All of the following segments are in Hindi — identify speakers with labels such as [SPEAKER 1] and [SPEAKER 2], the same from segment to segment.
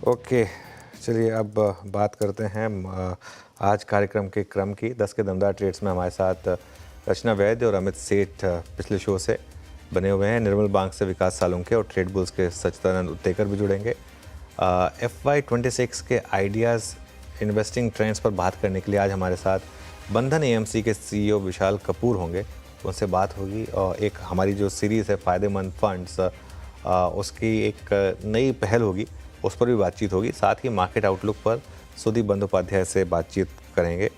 [SPEAKER 1] ओके, चलिए अब बात करते हैं आज कार्यक्रम के क्रम की। 10 के दमदार ट्रेड्स में हमारे साथ रचना वैद्य और अमित सेठ पिछले शो से बने हुए हैं। निर्मल बैंक से विकास सालुंके और ट्रेड बुल्स के सच्चिदानंद उत्तेकर भी जुड़ेंगे। FY26 के आइडियाज़ इन्वेस्टिंग ट्रेंड्स पर बात करने के लिए आज हमारे साथ बंधन AMC के CEO विशाल कपूर होंगे। उनसे बात होगी और एक हमारी जो सीरीज़ है फ़ायदेमंद फंड्स, उसकी एक नई पहल होगी, उस पर भी बातचीत होगी। साथ ही मार्केट आउटलुक पर सुदीप बंदोपाध्याय से बातचीत करेंगे।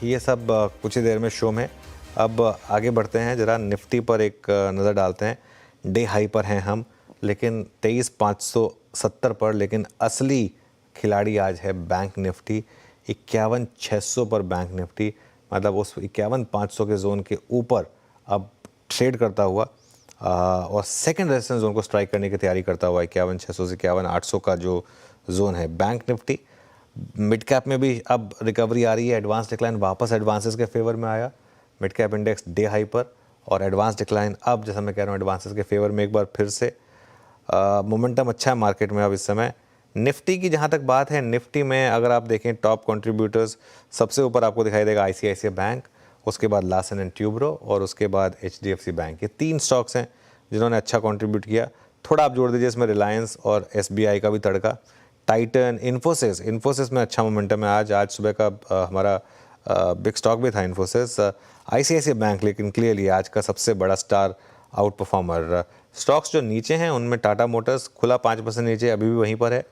[SPEAKER 1] ये सब कुछ ही देर में शो में। अब आगे बढ़ते हैं, ज़रा निफ्टी पर एक नज़र डालते हैं। डे हाई पर हैं हम, लेकिन 23,570 पर, लेकिन असली खिलाड़ी आज है बैंक निफ्टी। 51,600 पर बैंक निफ्टी, मतलब उस 51,500 के जोन के ऊपर अब ट्रेड करता हुआ और सेकंड रेजिस्टेंस जोन को स्ट्राइक करने की तैयारी करता हुआ 51,600 से 51,800 का जो जोन है बैंक निफ्टी। मिड कैप में भी अब रिकवरी आ रही है। एडवांस डिक्लाइन वापस एडवांसेस के फेवर में आया। Mid cap index day high पर और एडवांस डिक्लाइन अब, जैसा मैं कह रहा हूँ, एडवांसेस के फेवर में एक बार फिर से। मोमेंटम अच्छा है मार्केट में अब इस समय। निफ्टी की जहाँ तक बात है, निफ्टी में अगर आप देखें टॉप कंट्रीब्यूटर्स, सबसे ऊपर आपको दिखाई देगा ICICI बैंक, उसके बाद लार्सन एंड ट्यूब्रो और उसके बाद HDFC बैंक। ये 3 स्टॉक्स हैं जिन्होंने अच्छा कंट्रीब्यूट किया। थोड़ा आप जोड़ दीजिए इसमें रिलायंस और SBI का भी तड़का। टाइटन, इन्फोसिस में अच्छा मोमेंटम है आज सुबह का हमारा बिग स्टॉक भी था इन्फोसिस। ICICI बैंक लेकिन क्लियरली आज का सबसे बड़ा स्टार आउट परफॉर्मर। स्टॉक्स जो नीचे हैं उनमें टाटा मोटर्स खुला 5% नीचे, अभी भी वहीं पर है।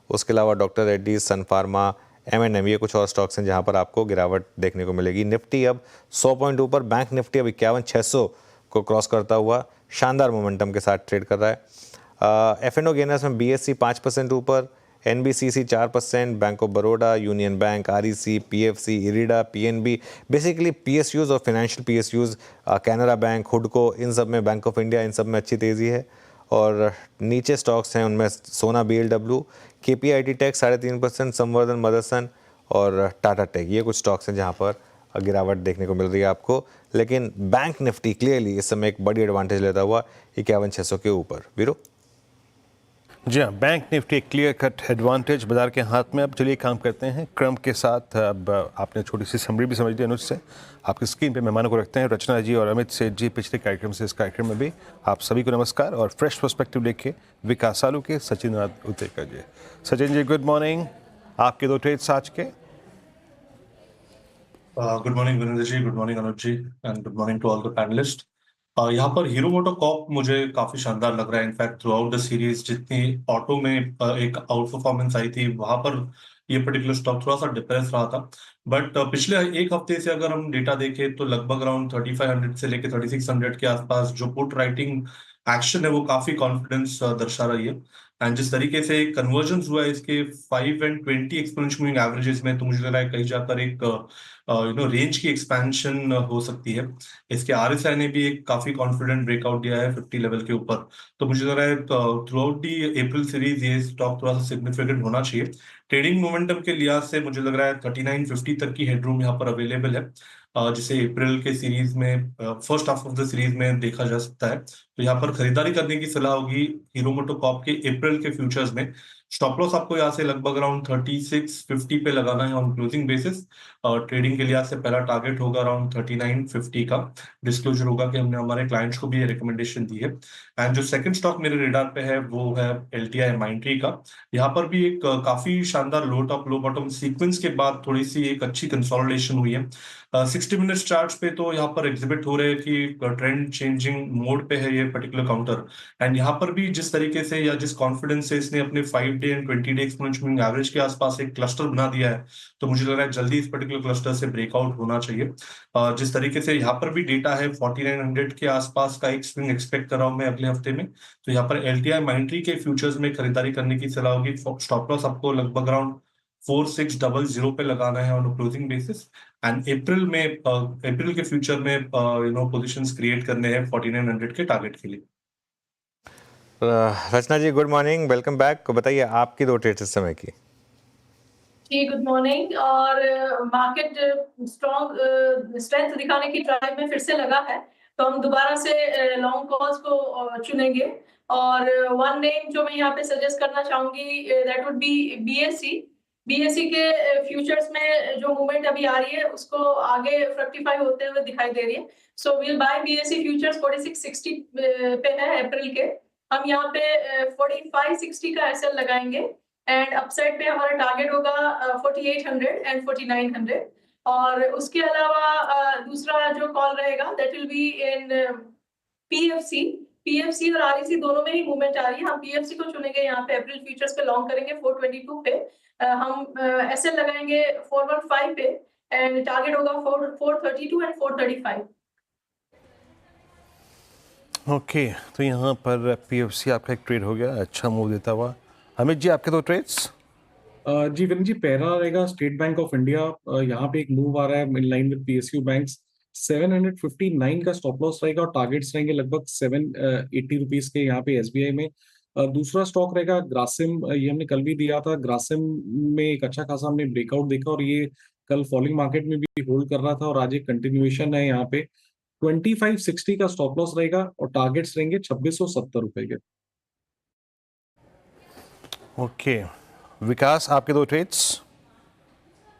[SPEAKER 1] उसके अलावा डॉक्टर रेड्डीज, सन फार्मा, M&M, ये कुछ और स्टॉक्स हैं जहां पर आपको गिरावट देखने को मिलेगी। निफ्टी अब 100 पॉइंट ऊपर, बैंक निफ्टी अब 51,600 को क्रॉस करता हुआ शानदार मोमेंटम के साथ ट्रेड कर रहा है। F&O गेनर्स में BSE 5% ऊपर, NBCC 4%, bank of Baroda, union bank, REC, PFC, IRDA, PNB, basically PSUs और फाइनेंशियल PSUs, कैनरा बैंक, हुडको, इन सब में, बैंक ऑफ इंडिया, इन सब में अच्छी तेज़ी है। और नीचे स्टॉक्स हैं उनमें सोना BLW, KPIT टेक 3.5%, संवर्धन, मदरसन और टाटा टेक, ये कुछ स्टॉक्स हैं जहां पर गिरावट देखने को मिल रही है आपको। लेकिन बैंक निफ्टी क्लियरली इस समय एक बड़ी एडवांटेज लेता हुआ 51,600 के ऊपर। वीरो
[SPEAKER 2] जी हाँ, बैंक निफ्टी एक क्लियर कट एडवांटेज बाजार के हाथ में। अब चलिए काम करते हैं क्रम के साथ। अब आपने छोटी सी समरी भी समझ ली अनुज से। आपकी स्क्रीन पे मेहमानों को रखते हैं, रचना जी और अमित सेठ जी पिछले कार्यक्रम से इस कार्यक्रम में भी। आप सभी को नमस्कार और फ्रेश पर्सपेक्टिव लेके विकास सालू के सचिदानंद उत्तेकर जी। सचिन जी गुड मॉर्निंग, आपके 2 ट्रेड्स आज के।
[SPEAKER 3] Good morning Virendra ji, good morning Anuj ji and good morning to all the panelists. यहाँ पर हीरो मोटोकॉर्प मुझे काफी शानदार लग रहा है। In fact through out the series जितनी ऑटो में एक आउट परफॉर्मेंस आई थी, वहां पर ये पर्टिकुलर स्टॉक थोड़ा सा डिप्रेस रहा था। बट पिछले एक हफ्ते से अगर हम डेटा देखें तो लगभग अराउंड 3500 से लेकर 3600 के आसपास जो पुट राइटिंग एक्शन है वो काफी कॉन्फिडेंस दर्शा रही है। एंड जिस तरीके से कन्वर्जन हुआ है इसके 5 एंड 20 एक्सपोनेंशियल मूविंग एवरेजेस में, तो मुझे लग रहा है कहीं जाकर एक रेंज की एक्सपेंशन हो सकती है। इसके RSI ने भी एक काफी कॉन्फिडेंट ब्रेकआउट दिया है 50 लेवल के ऊपर। तो मुझे लग रहा है through out the April series ये स्टॉक थोड़ा सा सिग्निफिकेंट होना चाहिए। ट्रेडिंग मोमेंटम के लिहाज से मुझे लग रहा है 3950 तक की हेडरूम यहाँ पर अवेलेबल है, जिसे अप्रैल के सीरीज में first half of the series में देखा जा सकता है। तो यहाँ पर खरीदारी करने की सलाह होगी हीरो मोटोकॉर्प के अप्रैल के फ्यूचर्स में। स्टॉप लॉस आपको यहाँ से लगभग अराउंड 3650 पे लगाना है ऑन क्लोजिंग बेसिस। ट्रेडिंग के लिहाज से पहला टारगेट होगा अराउंड 3950 का। डिस्क्लोजर होगा कि हमने हमारे क्लाइंट्स को भी ये रिकमेंडेशन दी है। एंड जो सेकंड स्टॉक मेरे रेडार पे है वो है LTI माइंट्री का। यहाँ पर भी एक काफी शानदार लो टॉप लो बॉटम सीक्वेंस के बाद थोड़ी सी एक अच्छी कंसोलिडेशन हुई है। 60 मिनट्स चार्ट पे तो यहाँ पर एग्जिबिट हो रहे हैं कि ट्रेंड चेंजिंग मोड पे है ये पर्टिकुलर काउंटर। एंड यहाँ पर भी जिस तरीके से या जिस कॉन्फिडेंस से इसने अपने 5 day and 20 day exponential moving average के आसपास एक क्लस्टर बना दिया है, तो मुझे लग रहा है जल्दी इस पर्टिकुलर क्लस्टर से ब्रेकआउट होना चाहिए। जिस तरीके से यहाँ पर भी डेटा है 4900 के आसपास का एक स्विंग एक्सपेक्ट कर रहा हूं मैं अगले हफ्ते में। तो यहाँ पर LTI माइंट्री के फ्यूचर्स में खरीदारी करने की सलाह होगी। स्टॉप लॉस आपको लगभग अराउंड 4600 पे लगाना है on closing basis. And April के फ्यूचर में पोजीशंस क्रिएट करने हैं 4900 के टारगेट के लिए।
[SPEAKER 1] रचना जी गुड मॉर्निंग, वेलकम बैक। बताइए आपकी 2 ट्रेड्स इस समय की।
[SPEAKER 4] जी गुड मॉर्निंग। और मार्केट स्ट्रॉन्ग स्ट्रेंथ दिखाने की ट्राई में फिर से लगा है, तो हम दोबारा से लॉन्ग कॉल्स को चुनेंगे। और वन नेम जो मैं यहाँ पे सजेस्ट करना चाहूंगी दैट वुड बी बीएससी के फ्यूचर्स में जो मूवमेंट अभी आ रही है उसको आगे फ्रक्टिफाई होते हुए दिखाई दे रही है। So we'll buy BSC futures 4660 पे है अप्रैल के। हम यहाँ पे 4560 का एसएल लगाएंगे एंड अपसाइड पे हमारा टारगेट होगा 4800 एंड 4900। और उसके अलावा दूसरा जो कॉल रहेगा that will be in PFC और आरईसी दोनों में ही मूवमेंट आ रही है। हम पीएफसी को चुनेंगे यहाँ पे अप्रैल फ्यूचर्स पे लॉन्ग करेंगे 422 पे। हम एसएल लगाएंगे 415 पे एंड टारगेट होगा 432 एंड 435।
[SPEAKER 2] ओके, तो यहाँ पर पीएफसी आपका एक ट्रेड हो गया, अच्छा मूव देता हुआ। अमित जी, आपके दो ट्रेड्स।
[SPEAKER 5] जी विन जी, पहला रहेगा स्टेट बैंक ऑफ इंडिया। यहाँ पे एक मूव आ रहा है in line with PSU banks. 759 का स्टॉप लॉस रहेगा और टारगेट्स रहेंगे लगभग 780 रुपीज के यहाँ पे एसबीआई में। दूसरा स्टॉक रहेगा ग्रासिम। ये हमने कल भी दिया था। ग्रासिम में एक अच्छा खासा हमने ब्रेकआउट देखा और ये कल फॉलिंग मार्केट में भी होल्ड कर रहा था और आज एक कंटिन्यूएशन है यहाँ पे। 2560 का स्टॉप लॉस रहेगा और टारगेट्स रहेंगे 2670 रुपए के।
[SPEAKER 2] ओके, विकास, आपके दो ट्रेड्स।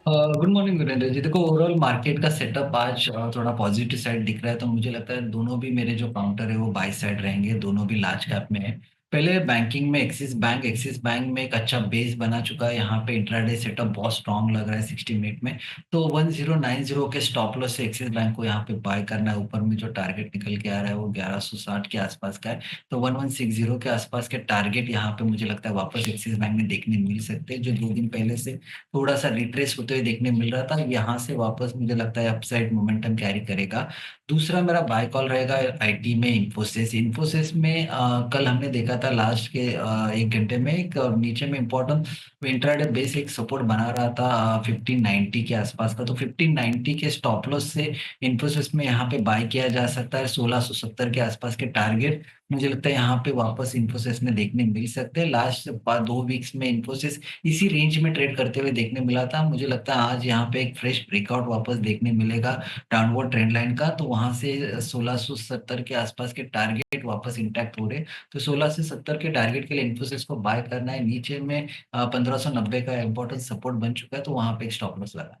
[SPEAKER 6] गुड मॉर्निंग वीरेंद्र जी। देखो, ओवरऑल मार्केट का सेटअप आज थोड़ा पॉजिटिव साइड दिख रहा है, तो मुझे लगता है दोनों भी मेरे जो काउंटर है वो बाय साइड रहेंगे, दोनों भी लार्ज कैप में है। पहले बैंकिंग में एक्सिस बैंक में एक अच्छा बेस बना चुका है। यहाँ पे इंट्राडे सेटअप बहुत स्ट्रांग लग रहा है 60 मिनट में, तो 1090 के स्टॉप लॉस से एक्सिस बैंक को यहाँ पे बाय करना है। ऊपर में जो टारगेट निकल के आ रहा है वो 1160 के आसपास का है, तो 1160 के आसपास के टारगेट यहाँ पे मुझे लगता है वापस एक्सिस बैंक में देखने मिल सकते हैं, जो 2 दिन पहले से थोड़ा सा रिट्रेस होते हुए देखने मिल रहा था। यहाँ से वापस मुझे लगता है अपसाइड मोमेंटम कैरी करेगा। दूसरा मेरा बाय कॉल रहेगा आईटी में इन्फोसिस में। कल हमने देखा था लास्ट के 1 घंटे में एक नीचे में इम्पोर्टेंट इंट्राडे बेस एक सपोर्ट बना रहा था 1590 के आसपास का, तो 1590 के स्टॉप लॉस से इन्फोसिस में यहाँ पे बाय किया जा सकता है। 1670 के आसपास के टारगेट मुझे लगता है यहाँ पे वापस इन्फोसिस में देखने मिल सकते हैं। लास्ट 2 वीक्स में इन्फोसिस इसी रेंज में ट्रेड करते हुए देखने मिला था। मुझे लगता है आज यहाँ पे एक फ्रेश ब्रेकआउट वापस देखने मिलेगा डाउनवर्ड ट्रेंड लाइन का, तो वहां से 1670 के आसपास के टारगेट वापस इंटैक्ट हो रहे, तो 16 से 70 के टारगेट के लिए इन्फोसिस को बाय करना है। नीचे में 1590 का इम्पोर्टेंट सपोर्ट बन चुका है, तो वहां पे एक स्टॉप लॉस लगा।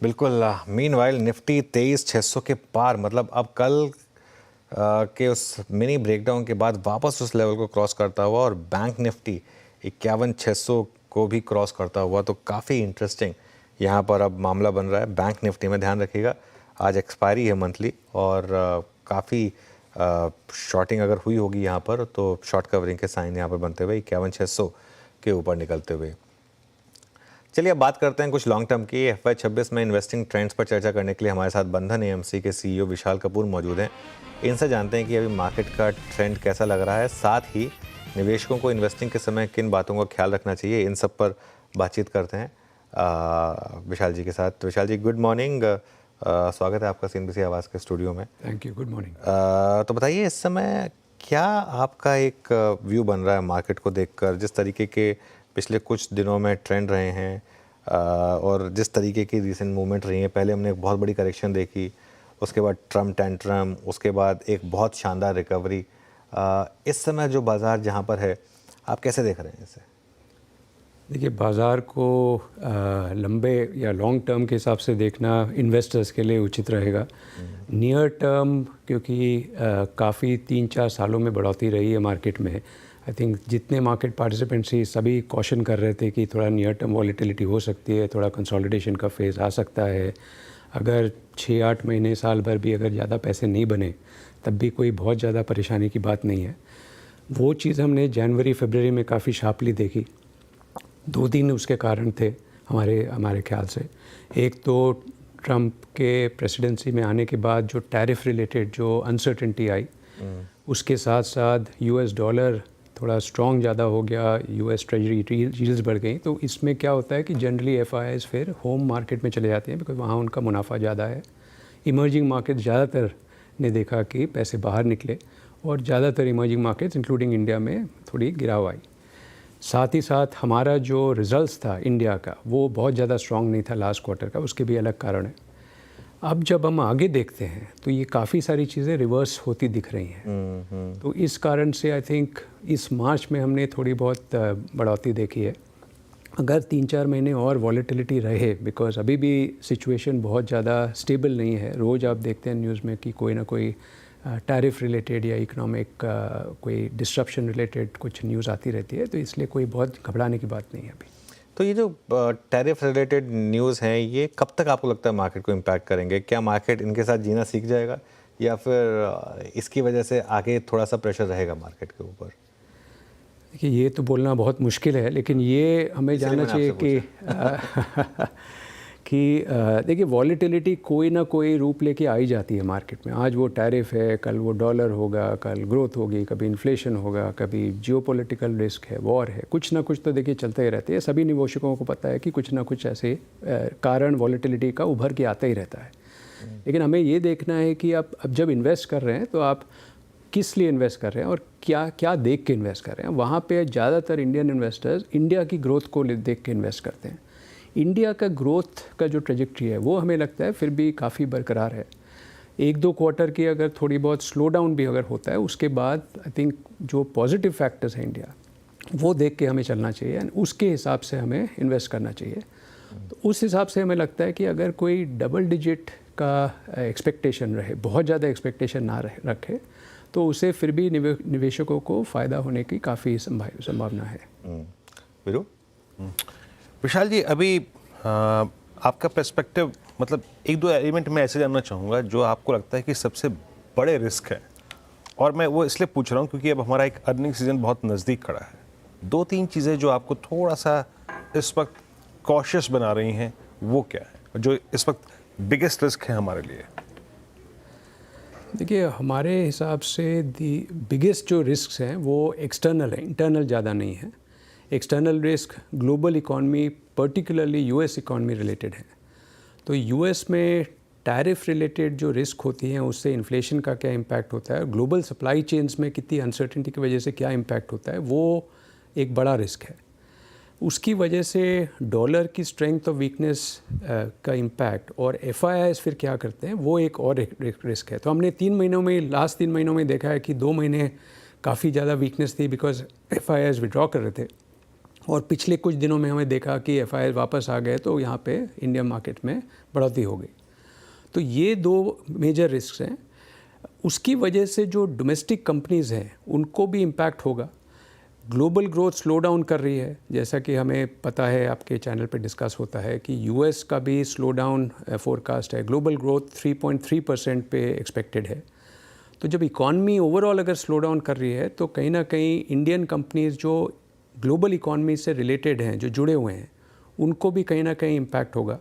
[SPEAKER 1] बिल्कुल। मीनवाइल निफ्टी 23,600 के पार, मतलब अब कल के उस मिनी ब्रेकडाउन के बाद वापस उस लेवल को क्रॉस करता हुआ और बैंक निफ्टी 51,600 को भी क्रॉस करता हुआ, तो काफ़ी इंटरेस्टिंग यहाँ पर अब मामला बन रहा है। बैंक निफ्टी में ध्यान रखिएगा, आज एक्सपायरी है मंथली और काफ़ी शॉर्टिंग अगर हुई होगी यहाँ पर तो शॉर्ट कवरिंग के साइन यहाँ पर बनते हुए 51,600 के ऊपर निकलते हुए। चलिए अब बात करते हैं कुछ लॉन्ग टर्म की। FY26 में इन्वेस्टिंग ट्रेंड्स पर चर्चा करने के लिए हमारे साथ बंधन AMC के CEO विशाल कपूर मौजूद हैं। इनसे जानते हैं कि अभी मार्केट का ट्रेंड कैसा लग रहा है, साथ ही निवेशकों को इन्वेस्टिंग के समय किन बातों का ख्याल रखना चाहिए, इन सब पर बातचीत करते हैं विशाल जी के साथ। विशाल जी, गुड मॉर्निंग, स्वागत है आपका CNBC आवाज़ के स्टूडियो में।
[SPEAKER 7] Thank you, good morning.
[SPEAKER 1] तो बताइए इस समय क्या आपका एक व्यू बन रहा है मार्केट को देखकर, जिस तरीके के पिछले कुछ दिनों में ट्रेंड रहे हैं और जिस तरीके की रिसेंट मूवमेंट रही है। पहले हमने एक बहुत बड़ी करेक्शन देखी, उसके बाद ट्रम्प टेंट्रम, उसके बाद एक बहुत शानदार रिकवरी। इस समय जो बाज़ार जहाँ पर है, आप कैसे देख रहे हैं इसे?
[SPEAKER 7] देखिए, बाज़ार को लंबे या लॉन्ग टर्म के हिसाब से देखना इन्वेस्टर्स के लिए उचित रहेगा। नियर टर्म क्योंकि काफ़ी 3-4 सालों में बढ़ोतरी रही है मार्केट में। आई थिंक जितने मार्केट पार्टिसिपेंट्स ही सभी कॉशन कर रहे थे कि थोड़ा नियर टर्म वॉलेटिलिटी हो सकती है, थोड़ा कंसोलिडेशन का फेज़ आ सकता है। अगर 6-8 महीने साल भर भी अगर ज़्यादा पैसे नहीं बने तब भी कोई बहुत ज़्यादा परेशानी की बात नहीं है। वो चीज़ हमने जनवरी-फरवरी में काफ़ी शार्पली देखी। 2-3 उसके कारण थे हमारे ख्याल से। एक तो ट्रंप के प्रेसिडेंसी में आने के बाद जो टैरिफ रिलेटेड जो अनसर्टेनिटी आई, उसके साथ साथ US डॉलर थोड़ा स्ट्रॉन्ग ज़्यादा हो गया, US ट्रेजरी यील्ड्स बढ़ गई। तो इसमें क्या होता है कि जनरली FIIs फिर होम मार्केट में चले जाते हैं बिकॉज वहाँ उनका मुनाफा ज़्यादा है। इमर्जिंग मार्केट ज़्यादातर ने देखा कि पैसे बाहर निकले और ज़्यादातर इमर्जिंग मार्केट्स इंक्लूडिंग इंडिया में थोड़ी गिराव आई। साथ ही साथ हमारा जो रिज़ल्ट्स था इंडिया का वो बहुत ज़्यादा स्ट्रॉन्ग नहीं था लास्ट क्वार्टर का, उसके भी अलग कारण है। अब जब हम आगे देखते हैं तो ये काफ़ी सारी चीज़ें रिवर्स होती दिख रही हैं। तो इस कारण से आई थिंक इस मार्च में हमने थोड़ी बहुत बढ़ोतरी देखी है। अगर 3-4 महीने और वॉलेटिलिटी रहे, बिकॉज अभी भी सिचुएशन बहुत ज़्यादा स्टेबल नहीं है, रोज़ आप देखते हैं न्यूज़ में कि कोई ना कोई टैरिफ रिलेटेड या इकोनॉमिक कोई डिस्ट्रप्शन रिलेटेड कुछ न्यूज़ आती रहती है, तो इसलिए कोई बहुत घबराने की बात नहीं है अभी।
[SPEAKER 1] तो ये जो टैरिफ रिलेटेड न्यूज़ हैं, ये कब तक आपको लगता है मार्केट को इम्पैक्ट करेंगे? क्या मार्केट इनके साथ जीना सीख जाएगा, या फिर इसकी वजह से आगे थोड़ा सा प्रेशर रहेगा मार्केट के ऊपर?
[SPEAKER 7] देखिए, ये तो बोलना बहुत मुश्किल है, लेकिन ये हमें
[SPEAKER 1] इसलिए
[SPEAKER 7] जानना
[SPEAKER 1] मैंने
[SPEAKER 7] चाहिए कि देखिए, वॉलेटिलिटी कोई ना कोई रूप लेके आई जाती है मार्केट में। आज वो टैरिफ है, कल वो डॉलर होगा, कल ग्रोथ होगी, कभी इन्फ्लेशन होगा, कभी जियोपॉलिटिकल रिस्क है, वॉर है, कुछ ना कुछ तो देखिए चलते ही रहते हैं। सभी निवेशकों को पता है कि कुछ ना कुछ ऐसे कारण वॉलेटिलिटी का उभर के आता ही रहता है। लेकिन हमें ये देखना है कि अब जब इन्वेस्ट कर रहे हैं तो आप किस लिए इन्वेस्ट कर रहे हैं और क्या क्या देख के इन्वेस्ट कर रहे हैं। वहाँ पे ज़्यादातर इंडियन इन्वेस्टर्स इंडिया की ग्रोथ को देख के इन्वेस्ट करते हैं। इंडिया का ग्रोथ का जो ट्रेजेक्ट्री है वो हमें लगता है फिर भी काफ़ी बरकरार है। 1-2 क्वार्टर की अगर थोड़ी बहुत स्लो डाउन भी अगर होता है, उसके बाद आई थिंक जो पॉजिटिव फैक्टर्स हैं इंडिया, वो देख के हमें चलना चाहिए एंड उसके हिसाब से हमें इन्वेस्ट करना चाहिए। तो उस हिसाब से हमें लगता है कि अगर कोई डबल डिजिट का एक्सपेक्टेशन रहे, बहुत ज़्यादा एक्सपेक्टेशन ना रखे, तो उसे फिर भी निवेशकों को फ़ायदा होने की काफ़ी संभावना है।
[SPEAKER 1] वीरू?
[SPEAKER 2] विशाल जी, अभी आपका पर्सपेक्टिव, मतलब 1-2 एलिमेंट मैं ऐसे जानना चाहूँगा जो आपको लगता है कि सबसे बड़े रिस्क है, और मैं वो इसलिए पूछ रहा हूँ क्योंकि अब हमारा एक अर्निंग सीजन बहुत नज़दीक खड़ा है। 2-3 चीज़ें जो आपको थोड़ा सा इस वक्त कॉशियस बना रही हैं, वो क्या है जो इस वक्त बिगेस्ट रिस्क है हमारे लिए?
[SPEAKER 7] देखिए, हमारे हिसाब से बिगेस्ट जो रिस्क हैं वो एक्सटर्नल है, इंटरनल ज़्यादा नहीं है। External risk global economy, particularly US economy related है। तो यूएस में टैरिफ रिलेटेड जो रिस्क होती हैं, उससे इन्फ्लेशन का क्या इम्पैक्ट होता है, ग्लोबल सप्लाई चेन्स में कितनी अनसर्टेनिटी की वजह से क्या इम्पैक्ट होता है, वो एक बड़ा रिस्क है। उसकी वजह से डॉलर की स्ट्रेंथ और वीकनेस का इम्पैक्ट और एफआईआईस फिर क्या करते हैं, वो एक और रिस्क है। तो हमने 3 महीनों में, लास्ट 3 महीनों में देखा है कि 2 महीने काफ़ी ज़्यादा वीकनेस थी बिकॉज एफआईआईस विड्रॉ कर रहे थे, और पिछले कुछ दिनों में हमें देखा कि एफआईआईस वापस आ गए, तो यहाँ पे इंडियन मार्केट में बढ़ोतरी हो गई। तो ये 2 मेजर रिस्क हैं। उसकी वजह से जो डोमेस्टिक कंपनीज़ हैं उनको भी इम्पैक्ट होगा। ग्लोबल ग्रोथ स्लो डाउन कर रही है, जैसा कि हमें पता है, आपके चैनल पे डिस्कस होता है कि यूएस का भी स्लो डाउन फोरकास्ट है। ग्लोबल ग्रोथ 3.3% पे एक्सपेक्टेड है। तो जब इकॉनमी ओवरऑल अगर स्लो डाउन कर रही है, तो कहीं ना कहीं इंडियन कंपनीज़ जो ग्लोबल इकॉनमी से रिलेटेड हैं, जो जुड़े हुए हैं, उनको भी कहीं ना कहीं इम्पैक्ट होगा।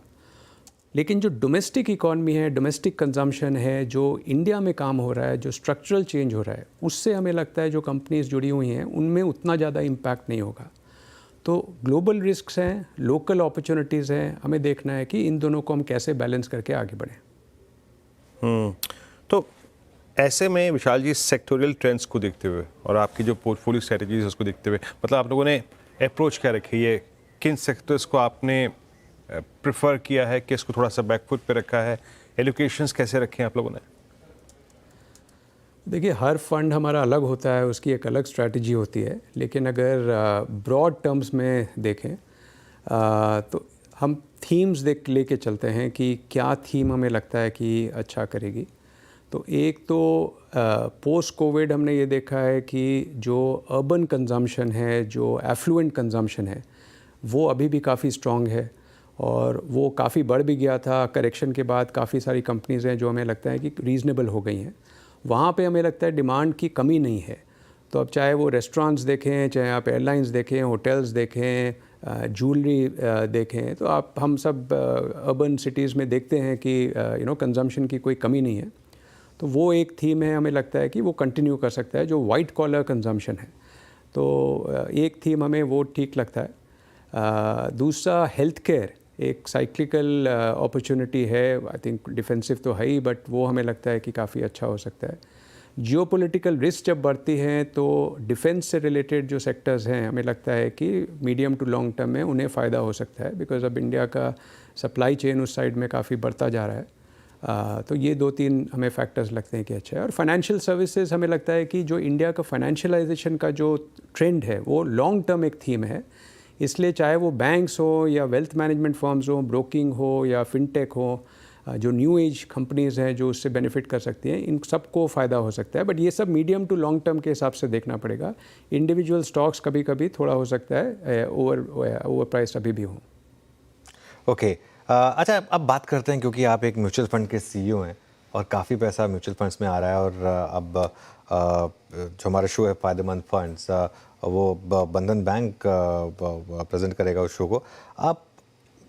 [SPEAKER 7] लेकिन जो डोमेस्टिक इकॉनमी है, डोमेस्टिक कंजम्पशन है, जो इंडिया में काम हो रहा है, जो स्ट्रक्चरल चेंज हो रहा है, उससे हमें लगता है जो कंपनीज जुड़ी हुई हैं उनमें उतना ज़्यादा इम्पैक्ट नहीं होगा। तो ग्लोबल रिस्क्स हैं, लोकल अपॉर्चुनिटीज़ हैं, हमें देखना है कि इन दोनों को हम कैसे बैलेंस करके आगे बढ़ें।
[SPEAKER 2] तो ऐसे में विशाल जी, सेक्टोरियल ट्रेंड्स को देखते हुए और आपकी जो पोर्टफोलियो स्ट्रेटजीज है उसको देखते हुए, मतलब आप लोगों ने अप्रोच क्या रखी है? किन सेक्टर्स को आपने प्रेफर किया है, कि इसको थोड़ा सा बैकफुट पे रखा है? एलोकेशंस कैसे रखे हैं आप लोगों ने?
[SPEAKER 7] देखिए, हर फंड हमारा अलग होता है, उसकी एक अलग स्ट्रैटेजी होती है। लेकिन अगर ब्रॉड टर्म्स में देखें तो हम थीम्स लेके चलते हैं कि क्या थीम हमें लगता है कि अच्छा करेगी। तो एक तो पोस्ट कोविड हमने ये देखा है कि जो अर्बन कंजम्पशन है, जो एफ्लुएंट कंजम्पशन है, वो अभी भी काफ़ी स्ट्रॉन्ग है और वो काफ़ी बढ़ भी गया था। करेक्शन के बाद काफ़ी सारी कंपनीज़ हैं जो हमें लगता है कि रीज़नेबल हो गई हैं। वहाँ पे हमें लगता है डिमांड की कमी नहीं है। तो अब चाहे वो रेस्टोरेंट्स देखें, चाहे आप एयरलाइंस देखें, होटल्स देखें, ज्वेलरी देखें, तो हम सब अर्बन सिटीज़ में देखते हैं कि कंजम्पशन की कोई कमी नहीं है। तो वो एक थीम है, हमें लगता है कि वो कंटिन्यू कर सकता है, जो वाइट कॉलर कंजम्पशन है। तो एक थीम हमें वो ठीक लगता है। दूसरा, हेल्थ केयर एक साइक्लिकल अपॉर्चुनिटी है। आई थिंक डिफेंसिव तो है ही, बट वो हमें लगता है कि काफ़ी अच्छा हो सकता है। जियोपॉलिटिकल रिस्क जब बढ़ती हैं तो डिफेंस से रिलेटेड जो सेक्टर्स हैं, हमें लगता है कि मीडियम टू लॉन्ग टर्म में उन्हें फ़ायदा हो सकता है, बिकॉज अब इंडिया का सप्लाई चेन उस साइड में काफ़ी बढ़ता जा रहा है। तो ये 2-3 हमें फैक्टर्स लगते हैं कि अच्छा है। और फाइनेंशियल सर्विसेज हमें लगता है कि जो इंडिया का फाइनेंशियलाइजेशन का जो ट्रेंड है वो लॉन्ग टर्म एक थीम है, इसलिए चाहे वो बैंक्स हो या वेल्थ मैनेजमेंट फर्म्स हो, ब्रोकिंग हो या फिनटेक हो, जो न्यू एज कंपनीज़ हैं जो उससे बेनिफिट कर सकती हैं, इन सबको फ़ायदा हो सकता है। बट ये सब मीडियम टू लॉन्ग टर्म के हिसाब से देखना पड़ेगा। इंडिविजुअल स्टॉक्स कभी कभी थोड़ा हो सकता है ओवर प्राइस अभी भी हो।
[SPEAKER 1] ओके, अच्छा अब बात करते हैं, क्योंकि आप एक म्यूचुअल फंड के सीईओ हैं और काफ़ी पैसा म्यूचुअल फंड्स में आ रहा है, और अब जो हमारा शो है फ़ायदेमंद फंड्स, वो बंधन बैंक प्रेजेंट करेगा उस शो को। आप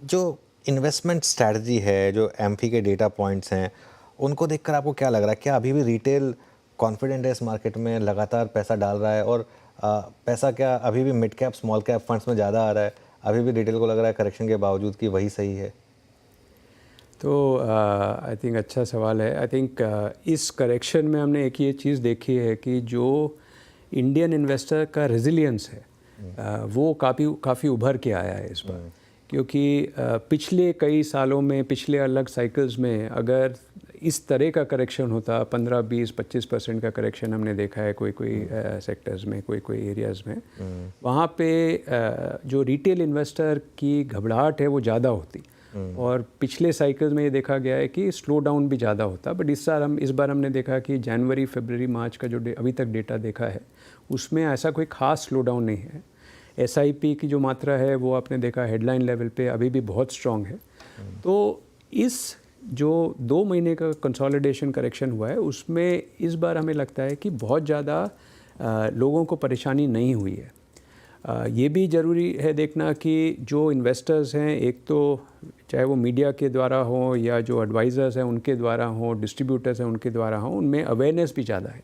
[SPEAKER 1] जो इन्वेस्टमेंट स्ट्रैटेजी है, जो एमफी के डेटा पॉइंट्स हैं, उनको देखकर आपको क्या लग रहा है? क्या अभी भी रिटेल कॉन्फिडेंट है इस मार्केट में, लगातार पैसा डाल रहा है, और पैसा क्या अभी भी mid cap small cap funds में ज़्यादा आ रहा है? अभी भी रिटेल को लग रहा है करेक्शन के बावजूद कि वही सही है?
[SPEAKER 7] तो आई थिंक अच्छा सवाल है। आई थिंक इस करेक्शन में हमने एक ये चीज़ देखी है कि जो इंडियन इन्वेस्टर का रेजिलियंस है वो काफ़ी उभर के आया है इस बार। क्योंकि पिछले कई सालों में, पिछले अलग साइकिल्स में अगर इस तरह का करेक्शन होता, 15, 20, 25% का करेक्शन हमने देखा है कोई सेक्टर्स में, कोई एरियाज़ में, वहाँ पे जो रिटेल इन्वेस्टर की घबराहट है वो ज़्यादा होती। और पिछले साइकिल्स में ये देखा गया है कि स्लो डाउन भी ज़्यादा होता। बट इस बार हमने देखा कि जनवरी, फरवरी, मार्च का जो अभी तक डेटा देखा है उसमें ऐसा कोई ख़ास स्लो डाउन नहीं है। एसआईपी की जो मात्रा है वो आपने देखा हेडलाइन लेवल पे अभी भी बहुत स्ट्रॉन्ग है। तो इस जो 2 महीने का कंसोलिडेशन करेक्शन हुआ है उसमें इस बार हमें लगता है कि बहुत ज़्यादा लोगों को परेशानी नहीं हुई है। ये भी ज़रूरी है देखना कि जो इन्वेस्टर्स हैं, एक तो चाहे वो मीडिया के द्वारा हो या जो एडवाइज़र्स हैं उनके द्वारा हो, डिस्ट्रीब्यूटर्स हैं उनके द्वारा हो, उनमें अवेयरनेस भी ज़्यादा है।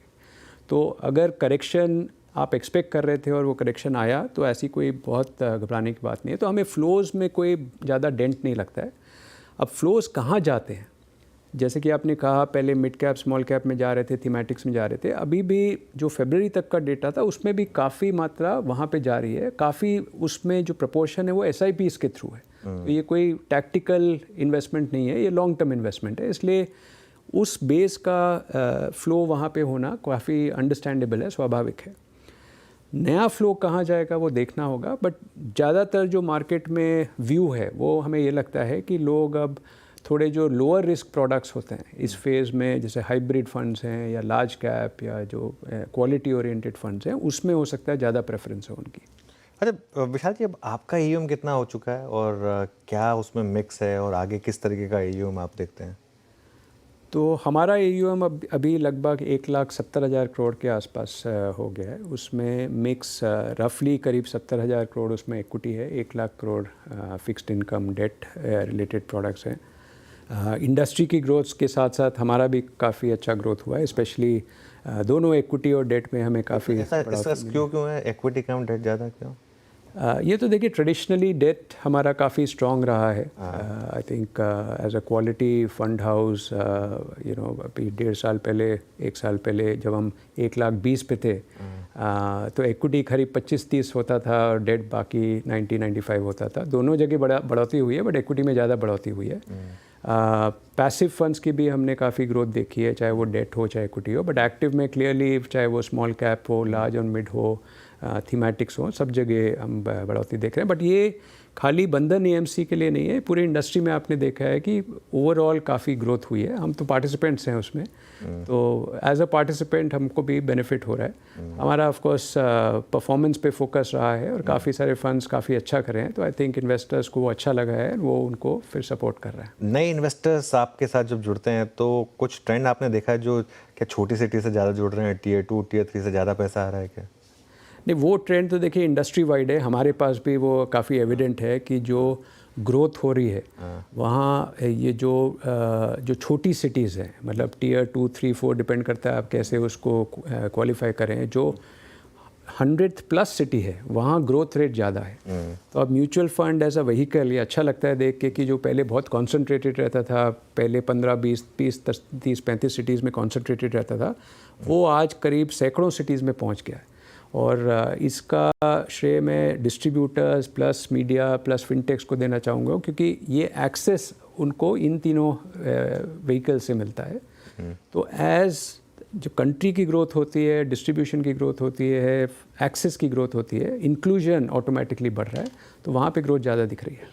[SPEAKER 7] तो अगर करेक्शन आप एक्सपेक्ट कर रहे थे और वो करेक्शन आया तो ऐसी कोई बहुत घबराने की बात नहीं है। तो हमें फ़्लोज़ में कोई ज़्यादा डेंट नहीं लगता है। अब फ़्लोज़ कहाँ जाते हैं, जैसे कि आपने कहा पहले मिड कैप स्मॉल कैप में जा रहे थे, थीमेटिक्स में जा रहे थे। अभी भी जो फरवरी तक का डेटा था उसमें भी काफ़ी मात्रा वहाँ पे जा रही है। काफ़ी उसमें जो प्रपोर्शन है वो एसआईपीज़ के थ्रू है। तो ये कोई टैक्टिकल इन्वेस्टमेंट नहीं है, ये लॉन्ग टर्म इन्वेस्टमेंट है। इसलिए उस बेस का फ़्लो वहाँ पे होना काफ़ी अंडरस्टैंडेबल है, स्वाभाविक है। नया फ़्लो कहाँ जाएगा वो देखना होगा। बट ज़्यादातर जो मार्केट में व्यू है वो हमें ये लगता है कि लोग अब थोड़े जो लोअर रिस्क प्रोडक्ट्स होते हैं इस फेज़ में, जैसे हाइब्रिड फंड्स हैं या लार्ज कैप या जो क्वालिटी ओरिएंटेड फंड्स हैं, उसमें हो सकता है ज़्यादा प्रेफरेंस है उनकी।
[SPEAKER 1] अच्छा विशाल जी, अब आपका ईयूएम कितना हो चुका है और क्या उसमें मिक्स है, और आगे किस तरीके का ईयूएम आप देखते हैं?
[SPEAKER 7] तो हमारा ईयूएम अभी लगभग 1,70,000 करोड़ के आसपास हो गया है। उसमें मिक्स रफली करीब 70,000 करोड़ उसमें इक्विटी है, 1 lakh crore fixed income debt related products हैं। इंडस्ट्री की ग्रोथ के साथ साथ हमारा भी काफ़ी अच्छा ग्रोथ हुआ है, स्पेशली दोनों इक्विटी और डेट में हमें काफ़ी
[SPEAKER 1] इसका क्यों है इक्विटी कम डेट ज़्यादा क्यों?
[SPEAKER 7] ये तो देखिए ट्रेडिशनली डेट हमारा काफ़ी स्ट्रॉन्ग रहा है। I think as a quality fund house, अभी 1.5 साल पहले, 1 साल पहले जब हम 1,20,000 पे थे तो इक्विटी करीब 25-30 होता था और डेट बाकी 90-95 होता था। दोनों जगह बढ़ोतरी हुई है, बट इक्विटी में ज़्यादा बढ़ोतरी हुई है। पैसिव फंड्स की भी हमने काफ़ी ग्रोथ देखी है, चाहे वो डेट हो चाहे इक्विटी हो। बट एक्टिव में क्लियरली चाहे वो स्मॉल कैप हो, लार्ज और मिड हो, थीमेटिक्स हो, सब जगह हम बढ़ोतरी देख रहे हैं। बट ये खाली बंधन एएमसी के लिए नहीं है, पूरे इंडस्ट्री में आपने देखा है कि ओवरऑल काफ़ी ग्रोथ हुई है। हम तो पार्टिसिपेंट्स हैं उसमें, तो एज अ पार्टिसिपेंट हमको भी बेनिफिट हो रहा है। हमारा ऑफ कोर्स परफॉर्मेंस पे फोकस रहा है और काफ़ी सारे फंड्स काफ़ी अच्छा कर रहे हैं। तो आई थिंक इन्वेस्टर्स को वो अच्छा लगा है, वो उनको फिर सपोर्ट कर रहा है।
[SPEAKER 1] नए इन्वेस्टर्स आपके साथ जब जुड़ते हैं तो कुछ ट्रेंड आपने देखा है जो क्या छोटी सिटी से ज़्यादा जुड़ रहे हैं, Tier 2, Tier 3 से ज़्यादा पैसा आ रहा है क्या?
[SPEAKER 7] नहीं, वो ट्रेंड तो देखिए इंडस्ट्री वाइड है, हमारे पास भी वो काफ़ी एविडेंट है कि जो ग्रोथ हो रही है वहाँ ये जो छोटी सिटीज़ हैं, मतलब Tier 2, 3, 4 डिपेंड करता है आप कैसे उसको क्वालिफाई करें, जो 100+ सिटी है वहाँ ग्रोथ रेट ज़्यादा है। तो अब mutual fund as a vehicle ये अच्छा लगता है देख के कि जो पहले बहुत कॉन्सेंट्रेटेड रहता था, पहले 15, 20, 30, 35 सिटीज़ में कॉन्सेंट्रेटेड रहता था, वो आज करीब सैकड़ों सिटीज़ में पहुँच गया है। और इसका श्रेय मैं डिस्ट्रीब्यूटर्स प्लस मीडिया प्लस फिनटेक्स को देना चाहूँगा, क्योंकि ये एक्सेस उनको इन तीनों व्हीकल से मिलता है। तो एज जो कंट्री की ग्रोथ होती है, डिस्ट्रीब्यूशन की ग्रोथ होती है, एक्सेस की ग्रोथ होती है, इंक्लूजन ऑटोमेटिकली बढ़ रहा है, तो वहाँ पे ग्रोथ ज़्यादा दिख रही है।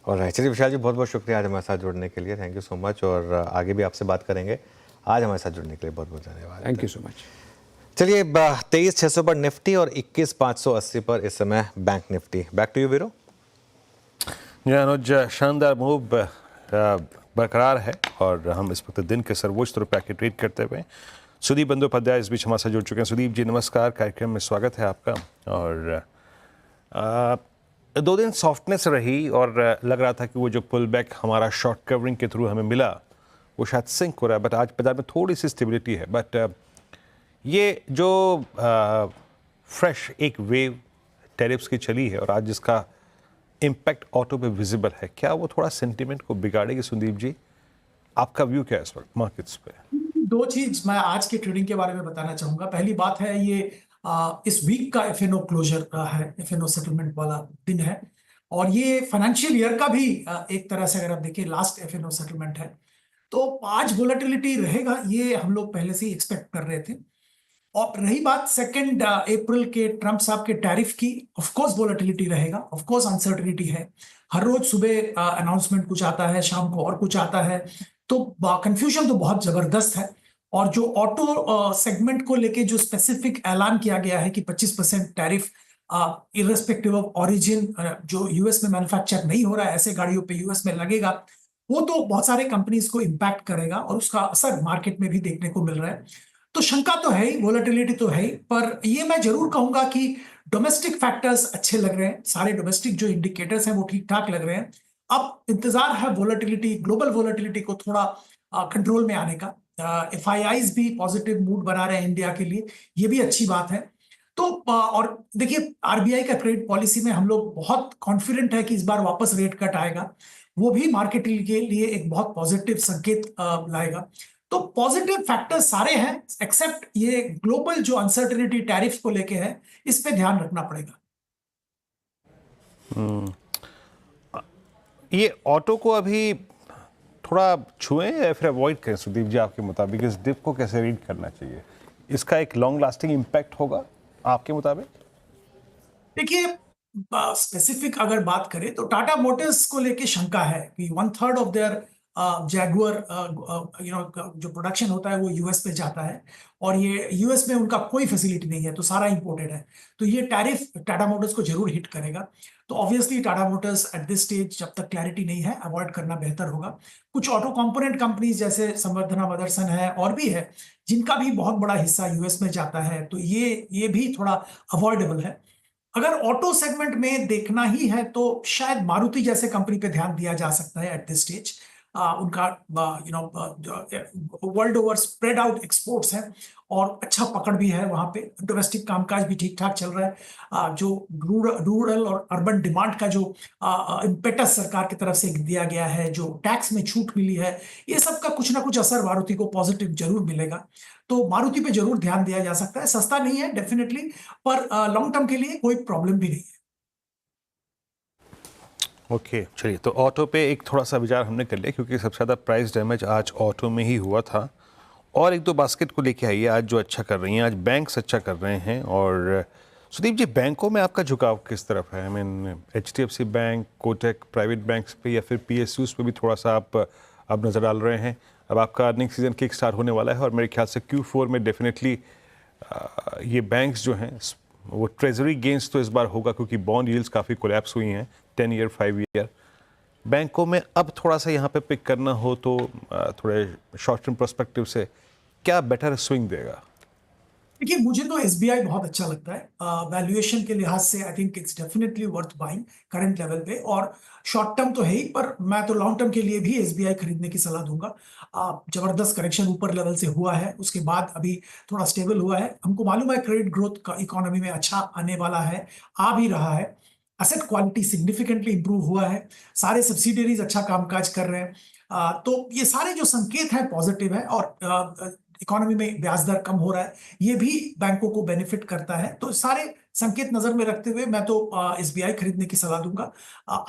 [SPEAKER 1] और चलिए विशाल जी, बहुत बहुत शुक्रिया आज हमारे साथ जुड़ने के लिए। थैंक यू सो मच, और आगे भी आपसे बात करेंगे। आज हमारे साथ जुड़ने के लिए बहुत बहुत धन्यवाद।
[SPEAKER 7] Thank you so much.
[SPEAKER 1] चलिए 23,600 पर निफ्टी और 21,580 पर इस समय bank Nifty. Back to you Veero.
[SPEAKER 2] Ji अनुज, शानदार मूव बरकरार है और हम इस वक्त दिन के सर्वोच्च रुपये के ट्रेड करते हुए सुदीप बंदोपाध्याय इस बीच हमारे साथ जुड़ चुके हैं। सुदीप जी नमस्कार, कार्यक्रम में स्वागत है आपका। और 2 दिन सॉफ्टनेस रही और लग रहा था कि वो जो पुल बैक हमारा शॉर्ट कवरिंग के थ्रू हमें मिला वो शायद सिंक हो रहा है, बट आज बाजार में थोड़ी सी स्टेबिलिटी है। बट ये जो फ्रेश एक वेव टैरिफ्स की चली है और आज जिसका इम्पैक्ट ऑटो पे विजिबल है, क्या वो थोड़ा सेंटिमेंट को बिगाड़ेगी? संदीप जी, आपका व्यू क्या है इस वक्त मार्केट्स पे?
[SPEAKER 8] 2 चीज मैं आज की ट्रेडिंग के बारे में बताना चाहूंगा। पहली बात है, ये इस वीक का एफएनओ क्लोजर है, एफएनओ सेटलमेंट वाला दिन है, और ये फाइनेंशियल ईयर का भी एक तरह से अगर आप देखिए लास्ट एफएनओ सेटलमेंट है। तो आज वोलेटिलिटी रहेगा, ये हम लोग पहले से ही एक्सपेक्ट कर रहे थे। और रही बात 2 अप्रैल के ट्रंप साहब के टैरिफ की, ऑफ कोर्स वोलेटिलिटी रहेगा, ऑफ कोर्स अनसर्टेनिटी है। हर रोज सुबह अनाउंसमेंट कुछ आता है, शाम को और कुछ आता है, तो कंफ्यूजन तो बहुत जबरदस्त है। और जो ऑटो सेगमेंट को लेके जो स्पेसिफिक ऐलान किया गया है कि 25% टैरिफ इररेस्पेक्टिव ऑफ ओरिजिन, जो यूएस में मैन्युफैक्चर नहीं हो रहा है ऐसे गाड़ियों पे यूएस में लगेगा, वो तो बहुत सारे कंपनीज को इंपैक्ट करेगा और उसका असर मार्केट में भी देखने को मिल रहा है। तो शंका तो है ही, वोलेटिलिटी तो है ही, पर ये मैं जरूर कहूंगा कि डोमेस्टिक फैक्टर्स अच्छे लग रहे हैं, सारे डोमेस्टिक जो इंडिकेटर्स हैं वो ठीक ठाक लग रहे हैं। अब इंतजार है वोलेटिलिटी, ग्लोबल वोलेटिलिटी को थोड़ा कंट्रोल में आने का। एफआईआईज भी पॉजिटिव मूड बना रहे हैं इंडिया के लिए, ये भी अच्छी बात है। तो और देखिए, आरबीआई का क्रेडिट पॉलिसी में हम लोग बहुत कॉन्फिडेंट है कि इस बार वापस रेट कट आएगा, वो भी मार्केट के लिए एक बहुत पॉजिटिव संकेत लाएगा। तो पॉजिटिव फैक्टर्स सारे हैं, एक्सेप्ट ये ग्लोबल जो अनसर्टेनिटी टैरिफ को लेके है, इस पे ध्यान रखना पड़ेगा।
[SPEAKER 2] ये ऑटो को अभी थोड़ा छुएं या फिर अवॉइड करें सुदीप जी, आपके मुताबिक इस डिप को कैसे रीड करना चाहिए? इसका एक लॉन्ग लास्टिंग इम्पैक्ट होगा आपके मुताबिक?
[SPEAKER 8] देखिए, स्पेसिफिक अगर बात करें तो टाटा मोटर्स को लेके शंका है कि 1/3 ऑफ देयर जैगुआर जो प्रोडक्शन होता है वो यूएस पे जाता है, और ये यूएस में उनका कोई फैसिलिटी नहीं है, तो सारा इंपोर्टेड है। तो ये टैरिफ टाटा मोटर्स को जरूर हिट करेगा। तो obviously Tata Motors at this stage, जब तक क्लैरिटी नहीं है, अवॉइड करना बेहतर होगा। कुछ ऑटो कंपोनेंट कंपनीज जैसे संवर्धना मदरसन है और भी है, जिनका भी बहुत बड़ा हिस्सा यूएस में जाता है, तो ये भी थोड़ा अवॉइडेबल है। अगर ऑटो सेगमेंट में देखना ही है तो शायद मारुति जैसे कंपनी पे ध्यान दिया जा सकता है एट दिस स्टेज। उनका world over spread out exports है और अच्छा पकड़ भी है वहां पे, डोमेस्टिक कामकाज भी ठीक ठाक चल रहा है। जो रूरल और अर्बन डिमांड का जो इम्पेटस सरकार की तरफ से दिया गया है, जो टैक्स में छूट मिली है, ये सब का कुछ ना कुछ असर मारुति को पॉजिटिव जरूर मिलेगा। तो मारुति पे जरूर ध्यान दिया जा सकता है। सस्ता नहीं है डेफिनेटली, पर लॉन्ग टर्म के लिए कोई प्रॉब्लम भी नहीं है।
[SPEAKER 2] ओके, चलिए, तो ऑटो पे एक थोड़ा सा विचार हमने कर लिया क्योंकि सबसे ज़्यादा प्राइस डैमेज आज ऑटो में ही हुआ था। और एक दो बास्केट को लेके आइए आज जो अच्छा कर रही हैं, आज बैंक्स अच्छा कर रहे हैं। और सुदीप जी, बैंकों में आपका झुकाव किस तरफ है? I mean HDFC bank, Kotak, private banks पे या फिर पीएसयूज पे भी थोड़ा सा आप अब नज़र डाल रहे हैं? अब आपका अर्निंग सीजन किक स्टार्ट होने वाला है और मेरे ख्याल से Q4 में डेफिनेटली ये बैंक्स जो हैं वो ट्रेजरी गेंस तो इस बार होगा क्योंकि बॉन्ड यील्ड्स काफ़ी कोलैप्स हुई हैं 10 ईयर 5 ईयर। बैंकों में अब थोड़ा सा यहाँ पे पिक करना हो तो थोड़े शॉर्ट टर्म पर्सपेक्टिव से क्या बेटर स्विंग देगा?
[SPEAKER 8] देखिए, मुझे तो एसबीआई बहुत अच्छा लगता है। वैल्यूएशन के लिहाज से I think it's definitely worth buying current level पे, और शॉर्ट टर्म तो है ही, पर मैं तो लॉन्ग टर्म के लिए भी एसबीआई खरीदने की सलाह दूंगा। जबरदस्त करेक्शन ऊपर लेवल से हुआ है, उसके बाद अभी थोड़ा स्टेबल हुआ है। हमको मालूम है क्रेडिट ग्रोथ का इकोनॉमी में अच्छा आने वाला है, आ भी रहा है। एसेट क्वालिटी सिग्निफिकेंटली इंप्रूव हुआ है, सारे सब्सिडियरीज अच्छा कामकाज कर रहे हैं। तो ये सारे जो संकेत हैं पॉजिटिव है। और इकोनॉमी में ब्याज दर कम हो रहा है, ये भी बैंकों को बेनिफिट करता है। तो सारे संकेत नजर में रखते हुए मैं तो एसबीआई खरीदने की सलाह दूंगा।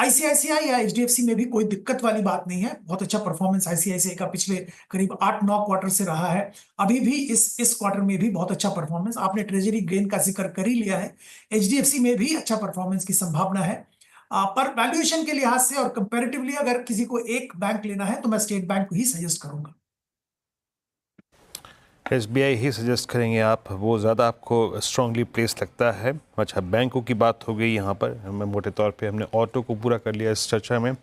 [SPEAKER 8] आईसीआईसीआई या एचडीएफसी में भी कोई दिक्कत वाली बात नहीं है, बहुत अच्छा परफॉर्मेंस आईसीआईसीआई का पिछले करीब 8-9 क्वार्टर से रहा है। अभी भी इस क्वार्टर में भी बहुत अच्छा परफॉर्मेंस, आपने ट्रेजरी गेन का जिक्र कर ही लिया है, एचडीएफसी में भी अच्छा परफॉर्मेंस की संभावना है। पर वैल्यूएशन के लिहाज से और कंपैरेटिवली अगर किसी को एक बैंक लेना है तो मैं स्टेट बैंक को ही सजेस्ट करूंगा।
[SPEAKER 2] एसबीआई ही सजेस्ट करेंगे आप, वो ज़्यादा आपको स्ट्रांगली प्लेस लगता है। अच्छा, बैंकों की बात हो गई यहाँ पर, हमें मोटे तौर पे हमने ऑटो को पूरा कर लिया इस चर्चा में।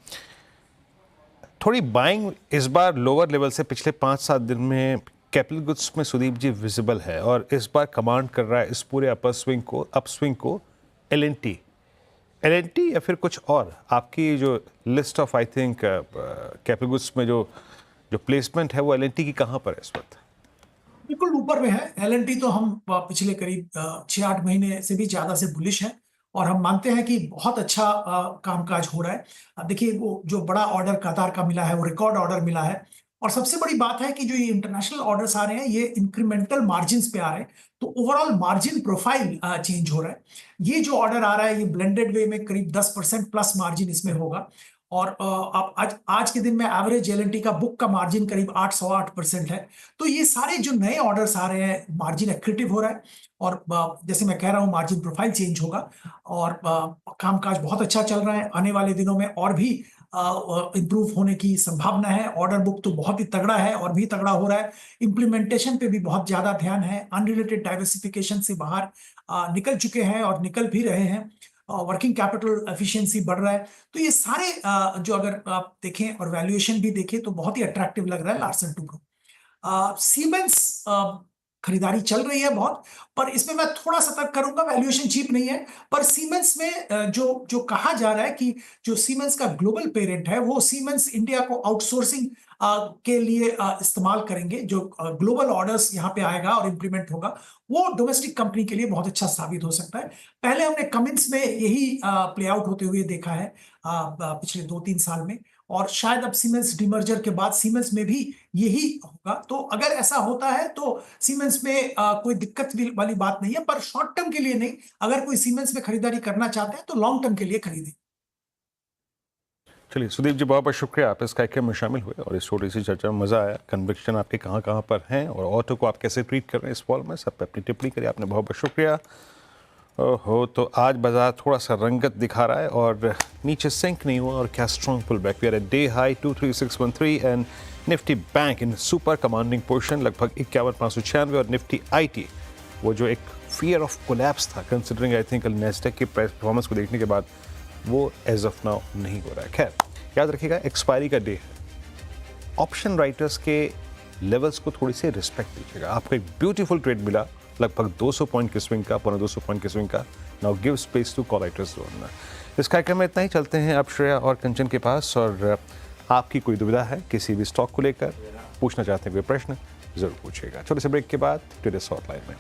[SPEAKER 2] थोड़ी बाइंग इस बार लोअर लेवल से पिछले 5-7 दिन में कैपिटल गुड्स में सुदीप जी विजिबल है, और इस बार कमांड कर रहा है इस पूरे अपस्विंग को एल&टी या फिर कुछ और? आपकी जो list of I think capital goods में जो प्लेसमेंट है वो एल&टी की कहाँ पर है इस वक्त?
[SPEAKER 8] बिल्कुल ऊपर में है। एल&टी तो हम पिछले करीब 6-8 महीने से भी ज्यादा से बुलिश है, और हम मानते हैं कि बहुत अच्छा कामकाज हो रहा है। देखिए, वो जो बड़ा ऑर्डर कतार का मिला है वो रिकॉर्ड ऑर्डर मिला है, और सबसे बड़ी बात है कि जो ये इंटरनेशनल ऑर्डर्स आ रहे हैं ये इंक्रीमेंटल मार्जिन्स पे आ रहे हैं, तो ओवरऑल मार्जिन प्रोफाइल चेंज हो रहा है। ये जो ऑर्डर आ रहा है ये ब्लेंडेड वे में करीब 10% प्लस मार्जिन इसमें होगा, और आप आज के दिन में एवरेज एल&टी का बुक का मार्जिन करीब 808% है। तो ये सारे जो नए ऑर्डर्स आ रहे हैं मार्जिन एक्रेटिव हो रहा है, और जैसे मैं कह रहा हूँ मार्जिन प्रोफाइल चेंज होगा, और कामकाज बहुत अच्छा चल रहा है। आने वाले दिनों में और भी इंप्रूव होने की संभावना है। ऑर्डर बुक तो बहुत ही तगड़ा है और भी तगड़ा हो रहा है। इम्प्लीमेंटेशन पे भी बहुत ज्यादा ध्यान है, अनरिलेटेड डाइवर्सिफिकेशन से बाहर निकल चुके हैं और निकल भी रहे हैं, वर्किंग कैपिटल एफिशिएंसी बढ़ रहा है। तो ये सारे जो अगर आप देखें और वैल्यूएशन भी देखें तो बहुत ही अट्रैक्टिव लग रहा है लार्सन टुब्रो। सीमेंस खरीदारी चल रही है बहुत, पर इसमें मैं थोड़ा सतर्क करूंगा, वैल्यूएशन चीप नहीं है। पर सीमेंस में जो कहा जा रहा है कि जो सीमेंस का ग्लोबल पेरेंट है वो सीमेंस इंडिया को आउटसोर्सिंग के लिए इस्तेमाल करेंगे। जो ग्लोबल ऑर्डर्स यहाँ पे आएगा और इंप्लीमेंट होगा वो डोमेस्टिक कंपनी के लिए बहुत अच्छा साबित हो सकता है। पहले हमने कमिंस में यही प्ले आउट होते हुए देखा है पिछले 2-3 साल में, और शायद अब सीमेंस डीमर्जर के बाद सीमेंस में भी यही होगा। तो अगर ऐसा होता है तो सीमेंस में कोई दिक्कत वाली बात नहीं है, पर शॉर्ट टर्म के लिए नहीं। अगर कोई सीमेंस में खरीदारी करना चाहते हैं तो लॉन्ग टर्म के लिए खरीदें।
[SPEAKER 2] चलिए सुदीप जी, बहुत बहुत शुक्रिया, आप इस कार्यक्रम में शामिल हुए और इस छोटी सी चर्चा में मज़ा आया। कन्विक्शन आपके कहाँ कहाँ पर हैं और ऑटो को आप कैसे ट्रीट कर रहे हैं इस फॉल में, सब पे अपनी टिप्पणी करिए। आपने बहुत बहुत शुक्रिया। ओहो, तो आज बाजार थोड़ा सा रंगत दिखा रहा है और नीचे सिंक नहीं हुआ, और क्या strong pull back. We are at day high 23613 and Nifty bank in super commanding portion लगभग 51,596, और निफ्टी आईटी वो जो एक फियर ऑफ कोलैप्स था कंसिडरिंग आई थिंक नेस्डेक की प्राइस परफॉर्मेंस को देखने के बाद, वो एज ऑफ नाउ नहीं हो रहा है। खैर, याद रखिएगा एक्सपायरी का डे है, ऑप्शन राइटर्स के लेवल्स को थोड़ी सी रिस्पेक्ट दीजिएगा। आपको एक ब्यूटीफुल ट्रेड मिला लगभग 200 पॉइंट के स्विंग का, 200 पॉइंट के स्विंग का। Now give space to call writers zone. इस कार्यक्रम में इतना ही, चलते हैं अब श्रेया और कंचन के पास, और आपकी कोई दुविधा है किसी भी स्टॉक को लेकर, पूछना चाहते हैं कोई प्रश्न, जरूर पूछिएगा। छोटे से ब्रेक के बाद टुडेस हॉटलाइन में।